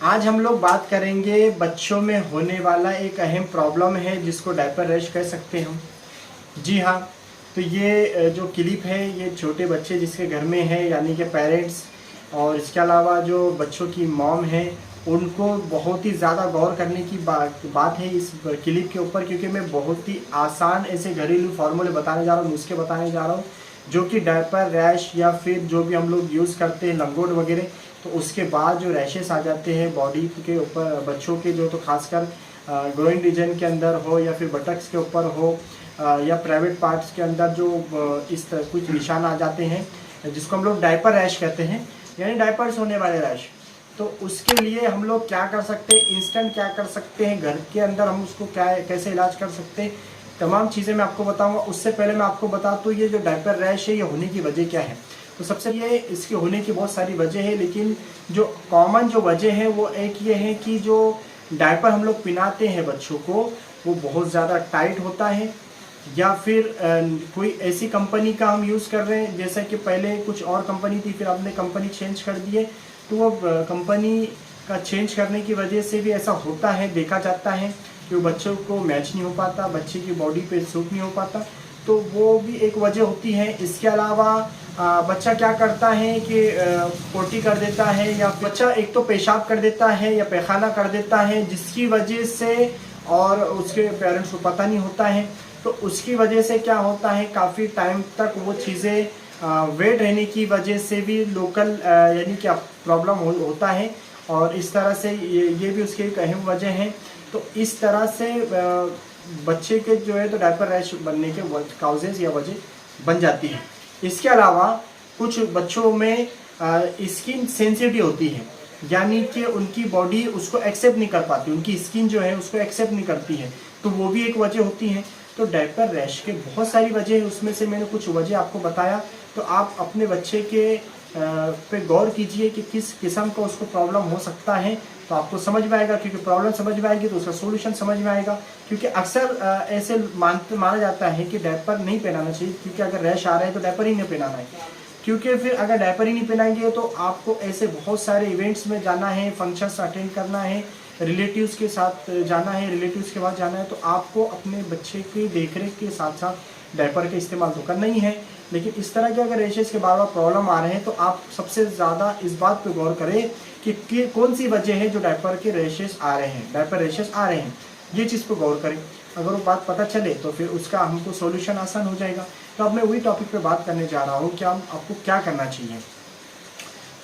आज हम लोग बात करेंगे बच्चों में होने वाला एक अहम प्रॉब्लम है जिसको डायपर रैश कह सकते हैं हम। जी हाँ, तो ये जो क्लिप है ये छोटे बच्चे जिसके घर में है यानी कि पेरेंट्स और इसके अलावा जो बच्चों की मॉम है उनको बहुत ही ज़्यादा गौर करने की बात है इस क्लिप के ऊपर, क्योंकि मैं बहुत ही आसान ऐसे घरेलू फार्मूले बताने जा रहा हूँ, नुस्खे बताने जा रहा हूँ जो कि डायपर रैश या फिर जो भी हम लोग यूज़ करते हैं लंगोट वगैरह, तो उसके बाद जो रैशेस आ जाते हैं बॉडी के ऊपर बच्चों के, जो तो खासकर ग्रोइंग रीजन के अंदर हो या फिर बटक्स के ऊपर हो या प्राइवेट पार्ट्स के अंदर जो इस तरह कुछ निशान आ जाते हैं जिसको हम लोग डायपर रैश कहते हैं, यानी डायपर्स होने वाले रैश। तो उसके लिए हम लोग क्या कर सकते हैं, इंस्टेंट क्या कर सकते हैं घर के अंदर, हम उसको क्या कैसे इलाज कर सकते हैं, तमाम चीज़ें मैं आपको बताऊंगा। उससे पहले मैं आपको बता दूँ ये जो डायपर रैश है ये होने की वजह क्या है। तो सबसे ये इसके होने की बहुत सारी वजह है, लेकिन जो कॉमन जो वजह है वो एक ये है कि जो डायपर हम लोग पहनाते हैं बच्चों को वो बहुत ज़्यादा टाइट होता है, या फिर कोई ऐसी कंपनी का हम यूज़ कर रहे हैं, जैसे कि पहले कुछ और कंपनी थी फिर आपने कंपनी चेंज कर दिए, तो वो कंपनी का चेंज करने की वजह से भी ऐसा होता है, देखा जाता है कि वो बच्चों को मैच नहीं हो पाता, बच्चे की बॉडी पे सूट नहीं हो पाता, तो वो भी एक वजह होती है। इसके अलावा बच्चा क्या करता है कि पोटी कर देता है, या बच्चा एक तो पेशाब कर देता है या पैखाना कर देता है जिसकी वजह से, और उसके पेरेंट्स को पता नहीं होता है, तो उसकी वजह से क्या होता है काफ़ी टाइम तक वो चीज़ें वेट रहने की वजह से भी लोकल यानी क्या प्रॉब्लम होता है, और इस तरह से ये भी उसकी एक अहम वजह है। तो इस तरह से बच्चे के जो है तो डायपर रैश बनने के काउजेज या वजह बन जाती है। इसके अलावा कुछ बच्चों में स्किन सेंसिटिव होती है, यानी कि उनकी बॉडी उसको एक्सेप्ट नहीं कर पाती, उनकी स्किन जो है उसको एक्सेप्ट नहीं करती है, तो वो भी एक वजह होती है। तो डायपर रैश के बहुत सारी वजह है, उसमें से मैंने कुछ वजह आपको बताया। तो आप अपने बच्चे के पे गौर कीजिए कि किस किस्म का उसको प्रॉब्लम हो सकता है, तो आपको समझ में आएगा, क्योंकि प्रॉब्लम समझ में आएगी तो उसका सोल्यूशन समझ में आएगा। क्योंकि अक्सर ऐसे माना जाता है कि डायपर नहीं पहनाना चाहिए, क्योंकि अगर रैश आ रहा है तो डायपर ही नहीं पहनाना है, क्योंकि फिर अगर डायपर ही नहीं पहनाएंगे तो आपको ऐसे बहुत सारे इवेंट्स में जाना है, फंक्शंस अटेंड करना है, रिलेटिव्स के साथ जाना है, रिलेटिव्स के बाद जाना है, तो आपको अपने बच्चे की देखरेख के साथ साथ डायपर का इस्तेमाल तो करना ही है। लेकिन इस तरह के अगर रेशेस के बार बार प्रॉब्लम आ रहे हैं तो आप सबसे ज़्यादा इस बात पे गौर करें कि कौन सी वजह है जो डायपर के रेशेस आ रहे हैं, डायपर रेशेस आ रहे हैं, ये चीज़ पे गौर करें। अगर वो बात पता चले तो फिर उसका हमको सॉल्यूशन आसान हो जाएगा। तो अब मैं वही टॉपिक पे बात करने जा रहा हूँ कि हम आपको क्या करना चाहिए।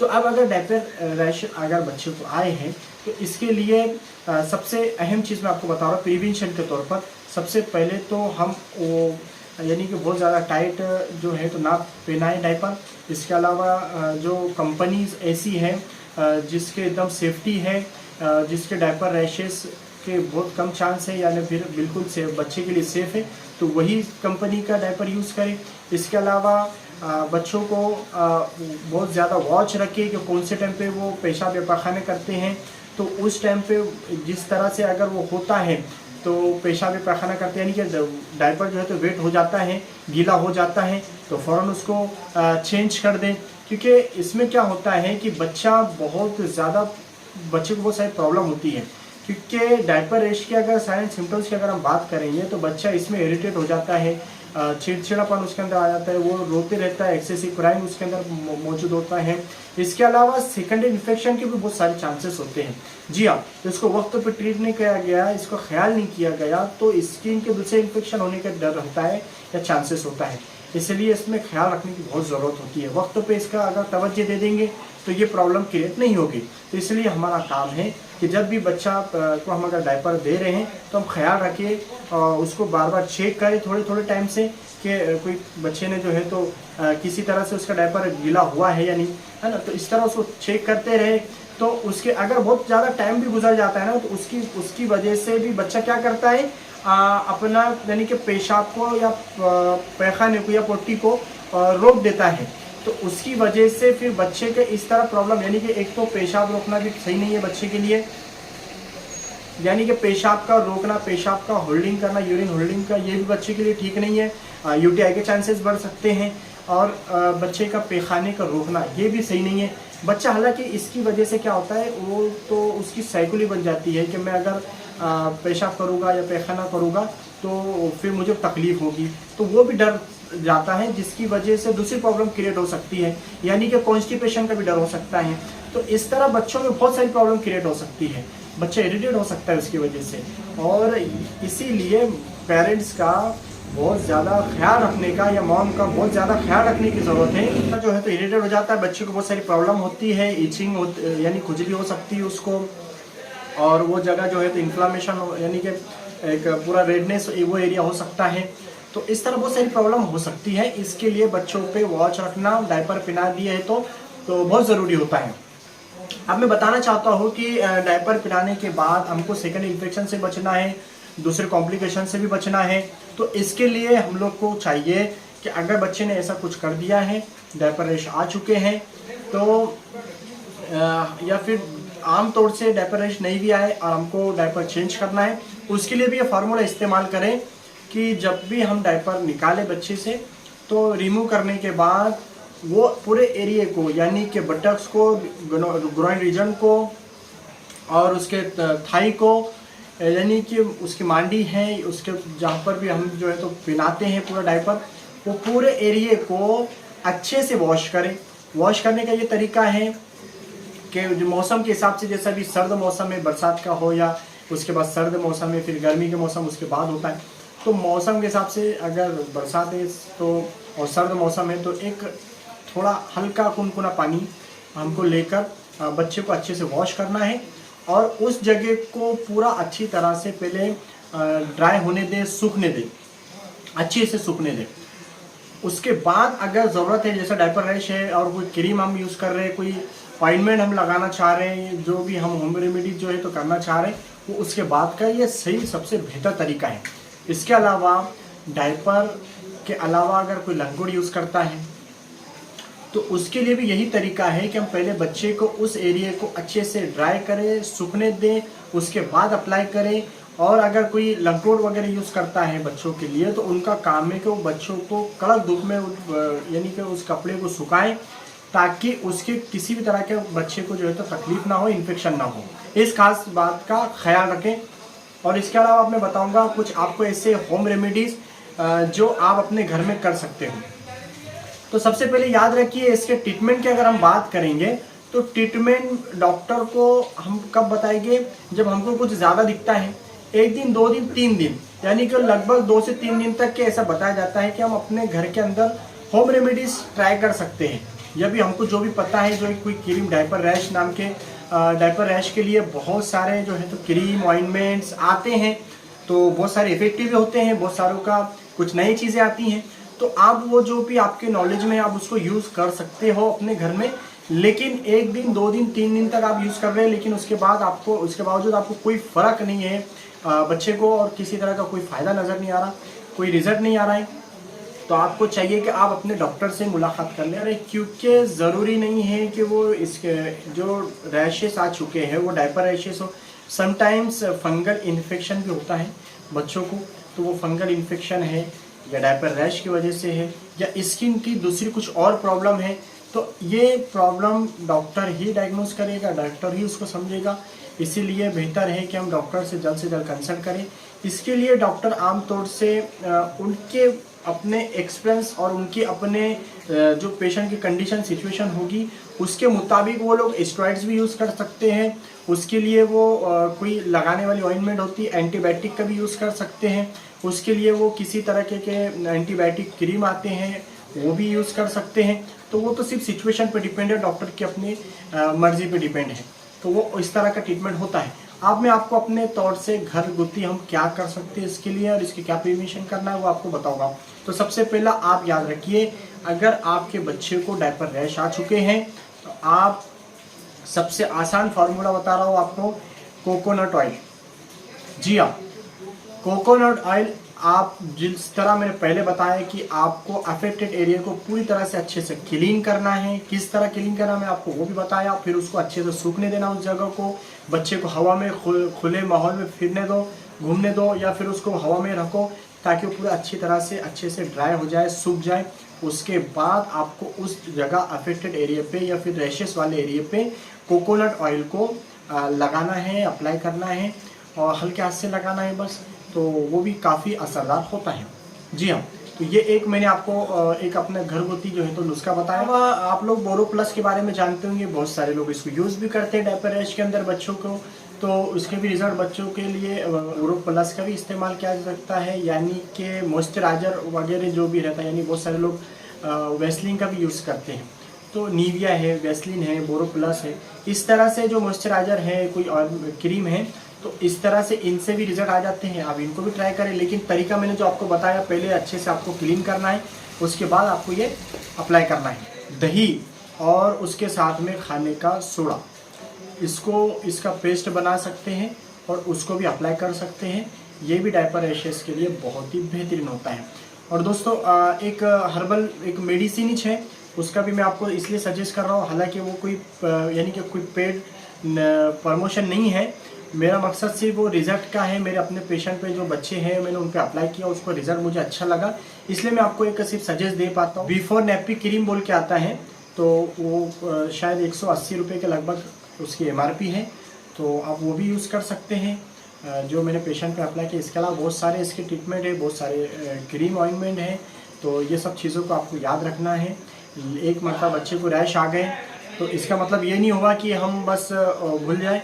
तो अब अगर डायपर रैश अगर बच्चे को आए हैं तो इसके लिए सबसे अहम चीज़ मैं आपको बता रहा हूँ प्रिवेंशन के तौर पर। सबसे पहले तो हम वो यानी कि बहुत ज़्यादा टाइट जो है तो ना पहनाएं डायपर। इसके अलावा जो कंपनीज ऐसी हैं जिसके एकदम सेफ्टी है, जिसके डायपर रैशेस के बहुत कम चांस है, यानी फिर बिल्कुल सेफ बच्चे के लिए सेफ़ है, तो वही कंपनी का डायपर यूज़ करें। इसके अलावा बच्चों को बहुत ज़्यादा वॉच रखें कि कौन से टाइम पे वो पेशाब या पैखाने करते हैं, तो उस टाइम पे जिस तरह से अगर वो होता है तो पेशाब या पैखाना करते हैं, यानी कि डायपर जो है तो वेट हो जाता है, गीला हो जाता है, तो फ़ौरन उसको चेंज कर दें। क्योंकि इसमें क्या होता है कि बच्चा बहुत ज़्यादा, बच्चे को बहुत सारी प्रॉब्लम होती है, क्योंकि डायपर रैश के अगर साइलेंट सिम्टम्स की अगर हम बात करेंगे तो बच्चा इसमें इरिटेट हो जाता है, चिड़चिड़ापन उसके अंदर आ जाता है, वो रोते रहता है, एक्सेसिव क्राइम उसके अंदर मौजूद होता है। इसके अलावा सेकेंडरी इन्फेक्शन के भी बहुत सारे चांसेस होते हैं। जी हाँ, तो इसको वक्त पर ट्रीट नहीं किया गया, इसको ख्याल नहीं किया गया तो स्किन के दूसरे इन्फेक्शन होने का डर होता है या चांसेस होता है, इसलिए इसमें ख्याल रखने की बहुत ज़रूरत होती है। वक्त पे इसका अगर तवज्जो दे देंगे तो ये प्रॉब्लम क्रिएट नहीं होगी। तो इसलिए हमारा काम है कि जब भी बच्चा को हम अगर डायपर दे रहे हैं तो हम ख्याल रखें और उसको बार बार चेक करें थोड़े थोड़े टाइम से कि कोई बच्चे ने जो है तो किसी तरह से उसका डायपर गीला हुआ है या नहीं, है ना। तो इस तरह उसको चेक करते रहे। तो उसके अगर बहुत ज़्यादा टाइम भी गुजर जाता है ना तो उसकी वजह से भी बच्चा क्या करता है, अपना यानी कि पेशाब को या पैखाने को या पोटी को रोक देता है। तो उसकी वजह से फिर बच्चे के इस तरह प्रॉब्लम, यानी कि एक तो पेशाब रोकना भी सही नहीं है बच्चे के लिए, यानी कि पेशाब का रोकना, पेशाब का होल्डिंग करना, यूरिन होल्डिंग का, ये भी बच्चे के लिए ठीक नहीं है। यूटीआई के चांसेस बढ़ सकते हैं। और बच्चे का पैखाने का रोकना ये भी सही नहीं है। बच्चा हालांकि इसकी वजह से क्या होता है, वो तो उसकी साइकिल बन जाती है कि मैं अगर पेशाब करूँगा या पैखाना करूँगा तो फिर मुझे तकलीफ़ होगी, तो वो भी डर जाता है, जिसकी वजह से दूसरी प्रॉब्लम क्रिएट हो सकती है, यानी कि कॉन्स्टिपेशन का भी डर हो सकता है। तो इस तरह बच्चों में बहुत सारी प्रॉब्लम क्रिएट हो सकती है, बच्चा इरिटेट हो सकता है उसकी वजह से। और इसीलिए पेरेंट्स का बहुत ज़्यादा ख्याल रखने का, या मॉम का बहुत ज़्यादा ख्याल रखने की ज़रूरत है। जो है तो इरिटेट हो जाता है, बच्चे को बहुत सारी प्रॉब्लम होती है, इचिंग यानी खुजली हो सकती है उसको, और वो जगह जो है तो इन्फ्लामेशन यानी कि एक पूरा रेडनेस वो एरिया हो सकता है। तो इस तरह बहुत सारी प्रॉब्लम हो सकती है। इसके लिए बच्चों पे वॉच रखना, डायपर पिला दिए है तो बहुत ज़रूरी होता है। अब मैं बताना चाहता हूँ कि डायपर पिलाने के बाद हमको सेकंड इन्फेक्शन से बचना है, दूसरे कॉम्प्लिकेशन से भी बचना है। तो इसके लिए हम लोग को चाहिए कि अगर बच्चे ने ऐसा कुछ कर दिया है, डायपर रैश आ चुके हैं, तो या फिर आम तौर से डायपर रैश नहीं भी आए और हमको डायपर चेंज करना है, उसके लिए भी ये फार्मूला इस्तेमाल करें कि जब भी हम डायपर निकालें बच्चे से, तो रिमूव करने के बाद वो पूरे एरिए को, यानी कि बटक्स को, ग्रोइन रीजन को और उसके थाई को, यानी कि उसकी मांडी है, उसके जहाँ पर भी हम जो है तो पहनाते हैं पूरा डायपर, वो पूरे एरिए को अच्छे से वॉश करें। वॉश करने का ये तरीका है कि जो मौसम के हिसाब से, जैसा भी सर्द मौसम में बरसात का हो, या उसके बाद सर्द मौसम में, फिर गर्मी के मौसम उसके बाद होता है, तो मौसम के हिसाब से अगर बरसात है तो और सर्द मौसम है, तो एक थोड़ा हल्का कुनकुना पानी हमको लेकर बच्चे को अच्छे से वॉश करना है, और उस जगह को पूरा अच्छी तरह से पहले ड्राई होने दें, सूखने दें, अच्छे से सूखने दें। उसके बाद अगर ज़रूरत है, जैसा डायपर रैश है और कोई क्रीम हम यूज़ कर रहे हैं, कोई ऑइंटमेंट हम लगाना चाह रहे हैं, जो भी हम होम रेमेडी जो है तो करना चाह रहे हैं, वो उसके बाद का ये सही सबसे बेहतर तरीका है। इसके अलावा डायपर के अलावा अगर कोई लंगोट यूज़ करता है, तो उसके लिए भी यही तरीका है कि हम पहले बच्चे को उस एरिया को अच्छे से ड्राई करें, सूखने दें, उसके बाद अप्लाई करें। और अगर कोई लंगोट वगैरह यूज़ करता है बच्चों के लिए, तो उनका काम है कि वो बच्चों को कड़क धूप में यानी कि उस कपड़े को सुखाएं, ताकि उसके किसी भी तरह के बच्चे को जो है तो तकलीफ ना हो, इन्फेक्शन ना हो। इस खास बात का ख्याल रखें। और इसके अलावा मैं बताऊंगा कुछ आपको ऐसे होम रेमेडीज़ जो आप अपने घर में कर सकते हो। तो सबसे पहले याद रखिए, इसके ट्रीटमेंट की अगर हम बात करेंगे, तो ट्रीटमेंट डॉक्टर को हम कब बताएंगे, जब हमको कुछ ज़्यादा दिखता है, 1 दिन, 2 दिन, 3 दिन, यानी कि लगभग 2 से 3 दिन तक के ऐसा बताया जाता है कि हम अपने घर के अंदर होम रेमेडीज़ ट्राई कर सकते हैं। या भी हमको जो भी पता है, जो कोई क्रीम, डायपर रैश नाम के डायपर रैश के लिए बहुत सारे जो है तो क्रीम, ऑइंटमेंट्स आते हैं, तो बहुत सारे इफेक्टिव भी होते हैं, बहुत सारों का कुछ नई चीज़ें आती हैं। तो आप वो जो भी आपके नॉलेज में आप उसको यूज़ कर सकते हो अपने घर में। लेकिन 1 दिन, 2 दिन, 3 दिन तक आप यूज़ कर रहे हैं, लेकिन उसके बावजूद आपको कोई फ़र्क नहीं है बच्चे को, और किसी तरह का कोई फ़ायदा नज़र नहीं आ रहा, कोई रिजल्ट नहीं आ रहा है, तो आपको चाहिए कि आप अपने डॉक्टर से मुलाकात कर लें। अरे क्योंकि ज़रूरी नहीं है कि वो इसके जो रैशेस आ चुके हैं वो डायपर रैशेस हो। समटाइम्स फंगल इन्फेक्शन भी होता है बच्चों को, तो वो फंगल इन्फेक्शन है या डायपर रैश की वजह से है, या स्किन की दूसरी कुछ और प्रॉब्लम है, तो ये प्रॉब्लम डॉक्टर ही डायग्नोस करेगा, डॉक्टर ही उसको समझेगा। इसीलिए बेहतर है कि हम डॉक्टर से जल्द कंसल्ट करें। इसके लिए डॉक्टर आमतौर से उनके अपने एक्सपीरियंस और उनके अपने जो पेशेंट की कंडीशन, सिचुएशन होगी, उसके मुताबिक वो लोग स्टेरॉइड्स भी यूज़ कर सकते हैं। उसके लिए वो कोई लगाने वाली ऑइंटमेंट होती है, एंटीबायोटिक का भी यूज़ कर सकते हैं। उसके लिए वो किसी तरह के एंटीबायोटिक क्रीम आते हैं, वो भी यूज़ कर सकते हैं। तो वो तो सिर्फ सिचुएशन पे डिपेंड है, डॉक्टर की अपनी मर्जी पे डिपेंड है, तो वो इस तरह का ट्रीटमेंट होता है। अब मैं आपको अपने तौर से घर गुत्ती हम क्या कर सकते हैं इसके लिए और इसके क्या प्रिवेंशन करना है वो आपको बताऊंगा। तो सबसे पहला आप याद रखिए, अगर आपके बच्चे को डायपर रैश आ चुके हैं, तो आप सबसे आसान फार्मूला बता रहा हूँ आपको, कोकोनट ऑयल। जी हाँ, कोकोनट ऑयल आप जिस तरह मैंने पहले बताया कि आपको अफेक्टेड एरिया को पूरी तरह से अच्छे से क्लीन करना है। किस तरह क्लीन करना मैं आपको वो भी बताया। फिर उसको अच्छे से सूखने देना उस जगह को, बच्चे को हवा में खुले माहौल में फिरने दो, घूमने दो, या फिर उसको हवा में रखो ताकि वो पूरा अच्छी तरह से अच्छे से ड्राई हो जाए, सूख जाए। उसके बाद आपको उस जगह अफेक्टेड एरिया पे या फिर रैशेस वाले एरिया पे कोकोनट ऑयल को लगाना है, अप्लाई करना है और हल्के हाथ से लगाना है बस। तो वो भी काफ़ी असरदार होता है। जी हाँ, तो ये एक मैंने आपको एक अपना घरगुती जो है तो नुस्खा बताया। आप लोग बोरो प्लस के बारे में जानते होंगे, बहुत सारे लोग इसको यूज़ भी करते हैं डायपर रैश के अंदर बच्चों को, तो उसके भी रिजल्ट बच्चों के लिए बोरो प्लस का भी इस्तेमाल किया जा सकता है, यानी कि मॉइस्चराइजर वगैरह जो भी रहता है, यानी बहुत सारे लोग वैसलीन का भी यूज़ करते हैं। तो निविया है, वैसलीन है, बोरो प्लस है, इस तरह से जो मॉइस्चराइजर है, कोई और क्रीम है, तो इस तरह से इनसे भी रिजल्ट आ जाते हैं। आप इनको भी ट्राई करें, लेकिन तरीका मैंने जो आपको बताया, पहले अच्छे से आपको क्लीन करना है, उसके बाद आपको ये अप्लाई करना है। दही और उसके साथ में खाने का सोडा, इसका पेस्ट बना सकते हैं और उसको भी अप्लाई कर सकते हैं। ये भी डायपर रैशेस के लिए बहुत ही बेहतरीन होता है। और दोस्तों एक हर्बल एक मेडिसिन है, उसका भी मैं आपको इसलिए सजेस्ट कर रहा हूँ, हालांकि वो कोई यानी कि कोई पेड प्रमोशन नहीं है। मेरा मकसद सिर्फ वो रिज़ल्ट का है। मेरे अपने पेशेंट पे जो बच्चे हैं, मैंने उन पे अप्लाई किया, उसको रिज़ल्ट मुझे अच्छा लगा, इसलिए मैं आपको एक सिर्फ सजेस्ट दे पाता हूँ। बिफोर नैप्पी क्रीम बोल के आता है, तो वो शायद 180 रुपये के लगभग उसकी MRP है, तो आप वो भी यूज़ कर सकते हैं जो मैंने पेशेंट पे अप्लाई किया। इसके अलावा बहुत सारे इसके ट्रीटमेंट है, बहुत सारे क्रीम ऑइंटमेंट है, तो ये सब चीज़ों को आपको याद रखना है। एक मरतबा बच्चे को रैश आ गए तो इसका मतलब ये नहीं हुआ कि हम बस भूल जाएं।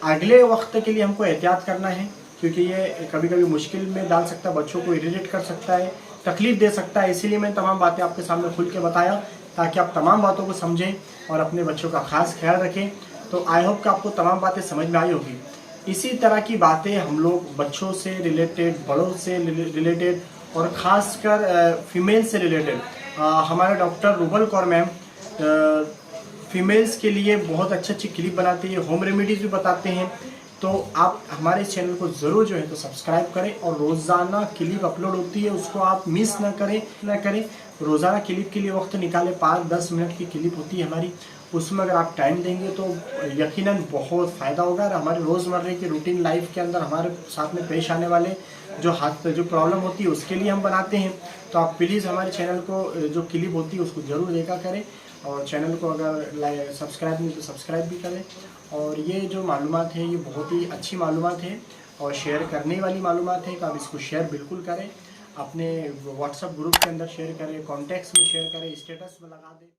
अगले वक्त के लिए हमको एहतियात करना है, क्योंकि ये कभी कभी मुश्किल में डाल सकता है, बच्चों को इरिटेट कर सकता है, तकलीफ़ दे सकता है। इसीलिए मैं तमाम बातें आपके सामने खुल के बताया, ताकि आप तमाम बातों को समझें और अपने बच्चों का खास ख्याल रखें। तो आई होप कि आपको तमाम बातें समझ में आई होगी। इसी तरह की बातें हम लोग बच्चों से रिलेटेड, बड़ों से रिलेटेड और ख़ासकर फीमेल से रिलेटेड, हमारे doctor rouble Kaur ma'am females के लिए बहुत अच्छी क्लिप बनाते हैं, होम रेमेडीज़ भी बताते हैं। तो आप हमारे चैनल को ज़रूर जो है तो सब्सक्राइब करें, और रोज़ाना क्लिप अपलोड होती है, उसको आप मिस ना करें। रोज़ाना क्लिप के लिए वक्त निकालें, 5-10 मिनट की क्लिप होती है हमारी, उसमें अगर आप टाइम देंगे तो यकीनन बहुत फ़ायदा होगा। और हमारे रोज़मर्रा की रूटीन लाइफ के अंदर हमारे साथ में पेश आने वाले जो प्रॉब्लम होती है उसके लिए हम बनाते हैं। तो आप प्लीज़ हमारे चैनल को जो क्लिप होती है उसको ज़रूर देखा करें, और चैनल को अगर सब्सक्राइब नहीं तो सब्सक्राइब भी करें। और ये जो मालूमात है ये बहुत ही अच्छी मालूमात है और शेयर करने वाली मालूमात है, तो आप इसको शेयर बिल्कुल करें, अपने व्हाट्सएप ग्रुप के अंदर शेयर करें, कॉन्टैक्ट्स में शेयर करें, स्टेटस में लगा दें।